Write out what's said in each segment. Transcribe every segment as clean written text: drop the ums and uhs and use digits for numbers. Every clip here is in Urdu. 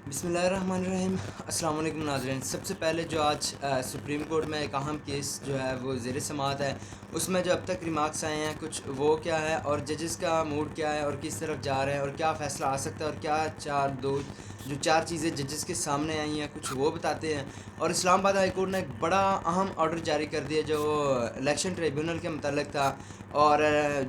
بسم اللہ الرحمن الرحیم۔ السلام علیکم ناظرین۔ سب سے پہلے جو آج سپریم کورٹ میں ایک اہم کیس جو ہے وہ زیر سماعت ہے، اس میں جو اب تک ریمارکس آئے ہیں کچھ وہ کیا ہے اور ججز کا موڈ کیا ہے اور کس طرف جا رہے ہیں اور کیا فیصلہ آ سکتا ہے اور کیا چار چیزیں ججز کے سامنے آئی ہیں کچھ وہ بتاتے ہیں۔ اور اسلام آباد ہائی کورٹ نے ایک بڑا اہم آرڈر جاری کر دیا جو الیکشن ٹریبیونل کے متعلق تھا، اور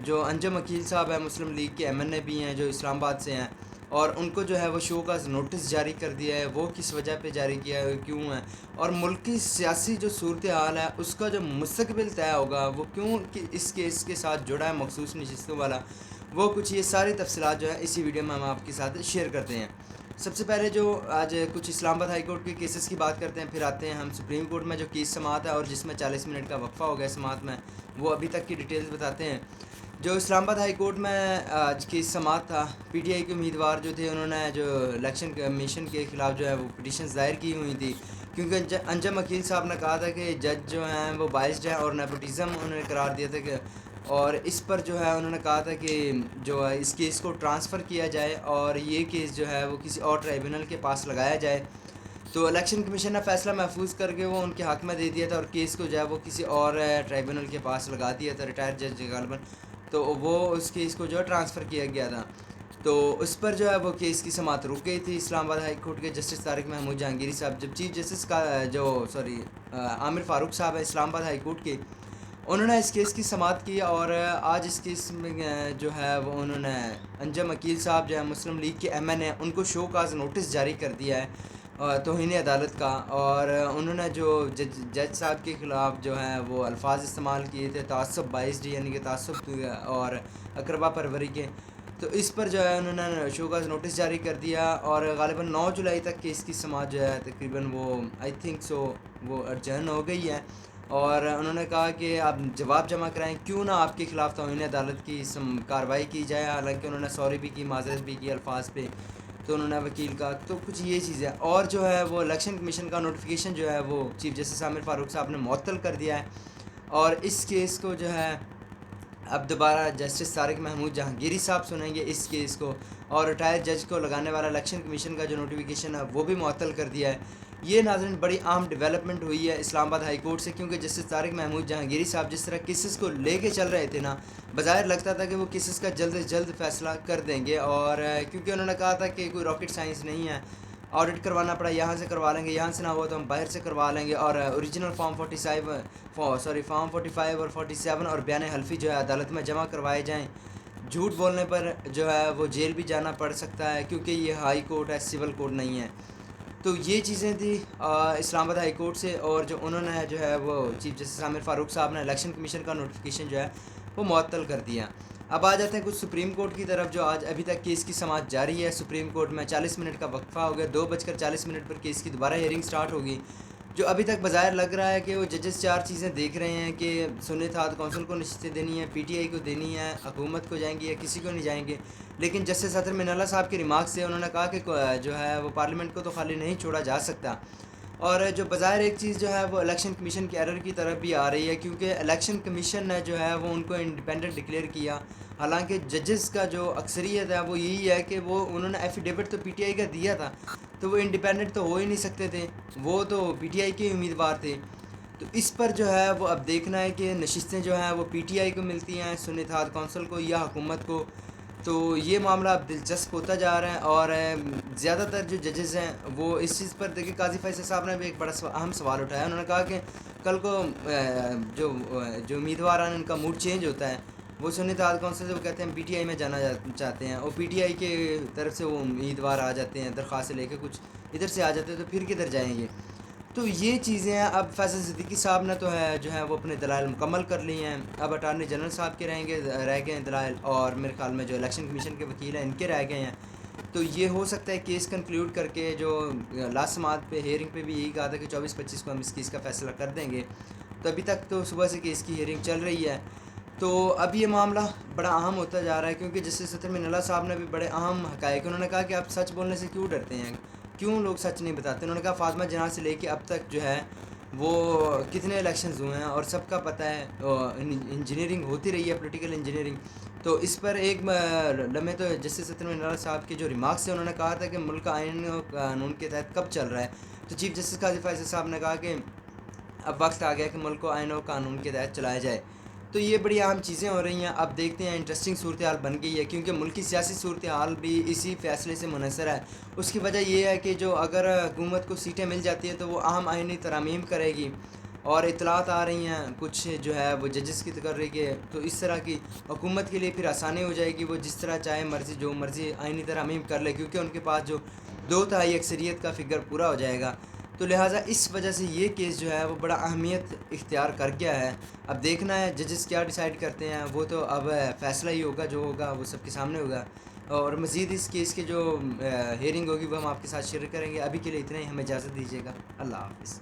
جو انجم وکیل صاحب ہیں مسلم لیگ کے ایم این اے بھی ہیں جو اسلام آباد سے ہیں، اور ان کو جو ہے وہ شو کا نوٹس جاری کر دیا ہے۔ وہ کس وجہ پہ جاری کیا ہے، کیوں ہے، اور ملک کی سیاسی جو صورتحال ہے اس کا جو مستقبل طے ہوگا وہ کیوں کہ اس کیس کے ساتھ جڑا ہے مخصوص نشستوں والا، وہ کچھ یہ ساری تفصیلات جو ہے اسی ویڈیو میں ہم آپ کے ساتھ شیئر کرتے ہیں۔ سب سے پہلے جو آج کچھ اسلام آباد ہائی کورٹ کے کیسز کی بات کرتے ہیں، پھر آتے ہیں ہم سپریم کورٹ میں جو کیس سماعت ہے اور جس میں 40 منٹ کا وقفہ ہو گیا سماعت میں، وہ ابھی تک کی ڈیٹیلز بتاتے ہیں۔ جو اسلام آباد ہائی کورٹ میں آج کیس سماعت تھا، پی ٹی آئی کے امیدوار جو تھے انہوں نے جو الیکشن کمیشن کے خلاف جو ہے وہ پٹیشنز دائر کی ہوئی تھی، کیونکہ انجم وکیل صاحب نے کہا تھا کہ جج جو ہیں وہ بائسڈ ہیں اور نیپوٹزم انہوں نے قرار دیا تھا کہ، اور اس پر جو ہے انہوں نے کہا تھا کہ جو ہے اس کیس کو ٹرانسفر کیا جائے اور یہ کیس جو ہے وہ کسی اور ٹرائبونل کے پاس لگایا جائے۔ تو الیکشن کمیشن نے فیصلہ محفوظ کر کے وہ ان کے حق میں دے دیا تھا اور کیس کو جو ہے وہ کسی اور ٹرائبونل کے پاس لگا دیا تھا، ریٹائر جج غالباً، تو وہ اس کیس کو جو ہے ٹرانسفر کیا گیا تھا۔ تو اس پر جو ہے وہ کیس کی سماعت رک گئی تھی۔ اسلام آباد ہائی کورٹ کے جسٹس طارق محمود جہانگیری صاحب، جب چیف جسٹس کا عامر فاروق صاحب ہے اسلام آباد ہائی کورٹ کے، انہوں نے اس کیس کی سماعت کی، اور آج اس کیس میں جو ہے وہ انہوں نے انجم وکیل صاحب جو ہے مسلم لیگ کے ایم این اے، ان کو شو کاز نوٹس جاری کر دیا ہے توہین عدالت کا، اور انہوں نے جو جج صاحب کے خلاف جو ہے وہ الفاظ استعمال کیے تھے تعصب باعث یعنی کہ تعصب اور اقربا پروری کے، تو اس پر جو ہے انہوں نے شو کاز نوٹس جاری کر دیا، اور غالباً 9 جولائی تک کیس کی سماعت جو ہے تقریباً وہ آئی تھنک سو وہ ارجن ہو گئی ہے، اور انہوں نے کہا کہ آپ جواب جمع کرائیں، کیوں نہ آپ کے خلاف توہین عدالت کی کارروائی کی جائے، حالانکہ انہوں نے سوری بھی کی، معذرت بھی کی الفاظ پہ، تو انہوں نے وکیل کا تو کچھ یہ چیزیں، اور جو ہے وہ الیکشن کمیشن کا نوٹیفیکیشن جو ہے وہ چیف جسٹس عامر فاروق صاحب نے معطل کر دیا ہے، اور اس کیس کو جو ہے اب دوبارہ جسٹس طارق محمود جہانگیری صاحب سنیں گے اس کیس کو، اور ریٹائر جج کو لگانے والا الیکشن کمیشن کا جو نوٹیفیکیشن ہے وہ بھی معطل کر دیا ہے۔ یہ ناظرین بڑی اہم ڈیولپمنٹ ہوئی ہے اسلام آباد ہائی کورٹ سے، کیونکہ جسٹس طارق محمود جہانگیری صاحب جس طرح کیسز کو لے کے چل رہے تھے نا، بظاہر لگتا تھا کہ وہ کیسز کا جلد از جلد فیصلہ کر دیں گے، اور کیونکہ انہوں نے کہا تھا کہ کوئی راکٹ سائنس نہیں ہے، آڈٹ کروانا پڑا یہاں سے کروا لیں گے، یہاں سے نہ ہوا تو ہم باہر سے کروا لیں گے، اور اوریجنل فارم 45 اور 47 اور بیان حلفی جو ہے عدالت میں جمع کروائے جائیں۔ جھوٹ بولنے پر جو ہے وہ جیل بھی جانا پڑ سکتا ہے، کیونکہ یہ ہائی کورٹ ہے، سول کورٹ نہیں ہے۔ تو یہ چیزیں تھی اسلام آباد ہائی کورٹ سے، اور جو انہوں نے جو ہے وہ چیف جسٹس عامر فاروق صاحب نے الیکشن کمیشن کا نوٹیفیکیشن جو ہے وہ معطل کر دیا۔ اب آ جاتے ہیں کچھ سپریم کورٹ کی طرف، جو آج ابھی تک کیس کی سماعت جاری ہے سپریم کورٹ میں۔ 40 منٹ کا وقفہ ہو گیا، 2:40 پر کیس کی دوبارہ ہیئرنگ سٹارٹ ہوگی۔ جو ابھی تک بظاہر لگ رہا ہے کہ وہ ججز 4 چیزیں دیکھ رہے ہیں کہ سنی اتحاد کونسل کو نشستیں دینی ہیں، پی ٹی آئی کو دینی ہے، حکومت کو جائیں گے یا کسی کو نہیں جائیں گے، لیکن جسٹس اطہر من اللہ صاحب کے ریمارکس سے انہوں نے کہا کہ جو ہے وہ پارلیمنٹ کو تو خالی نہیں چھوڑا جا سکتا، اور جو بظاہر ایک چیز جو ہے وہ الیکشن کمیشن کی ایرر کی طرف بھی آ رہی ہے، کیونکہ الیکشن کمیشن نے جو ہے وہ ان کو انڈیپینڈنٹ ڈکلیئر کیا، حالانکہ ججز کا جو اکثریت ہے وہ یہی ہے کہ وہ انہوں نے ایفیڈیوٹ تو پی ٹی آئی کا دیا تھا، تو وہ انڈیپینڈنٹ تو ہو ہی نہیں سکتے تھے، وہ تو پی ٹی آئی کے امیدوار تھے۔ تو اس پر جو ہے وہ اب دیکھنا ہے کہ نشستیں جو ہیں وہ پی ٹی آئی کو ملتی ہیں، سنی اتحاد کونسل کو یا حکومت کو، تو یہ معاملہ اب دلچسپ ہوتا جا رہا ہے، اور زیادہ تر جو ججز ہیں وہ اس چیز پر دیکھیں، قاضی فیصل صاحب نے بھی ایک بڑا اہم سوال اٹھایا، انہوں نے کہا کہ کل کو جو امیدواران ان کا موڈ چینج ہوتا ہے، وہ سنی اتحاد کونسل سے وہ کہتے ہیں ہم پی ٹی آئی میں جانا چاہتے ہیں، اور پی ٹی آئی کے طرف سے وہ امیدوار آ جاتے ہیں درخواست لے کے، کچھ ادھر سے آ جاتے ہیں، تو پھر کدھر جائیں گے؟ تو یہ چیزیں ہیں۔ اب فیصل صدیقی صاحب نے تو ہے جو ہے وہ اپنے دلائل مکمل کر لی ہیں، اب اٹارنی جنرل صاحب کے رہ گئے ہیں دلائل، اور میرے خیال میں جو الیکشن کمیشن کے وکیل ہیں ان کے رہ گئے ہیں، تو یہ ہو سکتا ہے کیس کنکلیوڈ کر کے جو لاسٹ سماعت پہ ہیئرنگ پہ بھی یہی کہا تھا کہ 24-25 کو ہم اس کیس کا فیصلہ کر دیں گے، تو ابھی تک تو صبح سے کیس کی ہیئرنگ چل رہی ہے۔ تو اب یہ معاملہ بڑا اہم ہوتا جا رہا ہے، کیونکہ جسٹس اطہر من اللہ صاحب نے بھی بڑے اہم حقائق، انہوں نے کہا کہ آپ سچ بولنے سے کیوں ڈرتے ہیں، کیوں لوگ سچ نہیں بتاتے؟ انہوں نے کہا فاطمہ جناح سے لے کے اب تک جو ہے وہ کتنے الیکشنز ہوئے ہیں اور سب کا پتہ ہے، انجینئرنگ ہوتی رہی ہے، پولیٹیکل انجینئرنگ، تو اس پر ایک لمحے تو جسٹس ستر منالا صاحب کے جو ریمارکس سے انہوں نے کہا تھا کہ ملک کا آئین و قانون کے تحت کب چل رہا ہے، تو چیف جسٹس قاضی فیصل صاحب نے کہا کہ اب وقت آ گیا کہ ملک کو آئین و قانون کے تحت چلایا جائے۔ تو یہ بڑی اہم چیزیں ہو رہی ہیں، اب دیکھتے ہیں، انٹرسٹنگ صورتحال بن گئی ہے کیونکہ ملکی سیاسی صورتحال بھی اسی فیصلے سے منحصر ہے۔ اس کی وجہ یہ ہے کہ جو اگر حکومت کو سیٹیں مل جاتی ہیں تو وہ اہم آئینی ترامیم کرے گی، اور اطلاعات آ رہی ہیں کچھ جو ہے وہ ججز کی تقرری کے، تو اس طرح کی حکومت کے لیے پھر آسانی ہو جائے گی، وہ جس طرح چاہے مرضی جو مرضی آئینی ترامیم کر لے کیونکہ ان کے پاس جو 2/3 اکثریت کا فگر پورا ہو جائے گا۔ تو لہٰذا اس وجہ سے یہ کیس جو ہے وہ بڑا اہمیت اختیار کر گیا ہے۔ اب دیکھنا ہے ججز کیا ڈیسائیڈ کرتے ہیں، وہ تو اب فیصلہ ہی ہوگا، جو ہوگا وہ سب کے سامنے ہوگا، اور مزید اس کیس کے جو ہیئرنگ ہوگی وہ ہم آپ کے ساتھ شیئر کریں گے۔ ابھی کے لیے اتنا ہی، ہمیں اجازت دیجیے گا، اللہ حافظ۔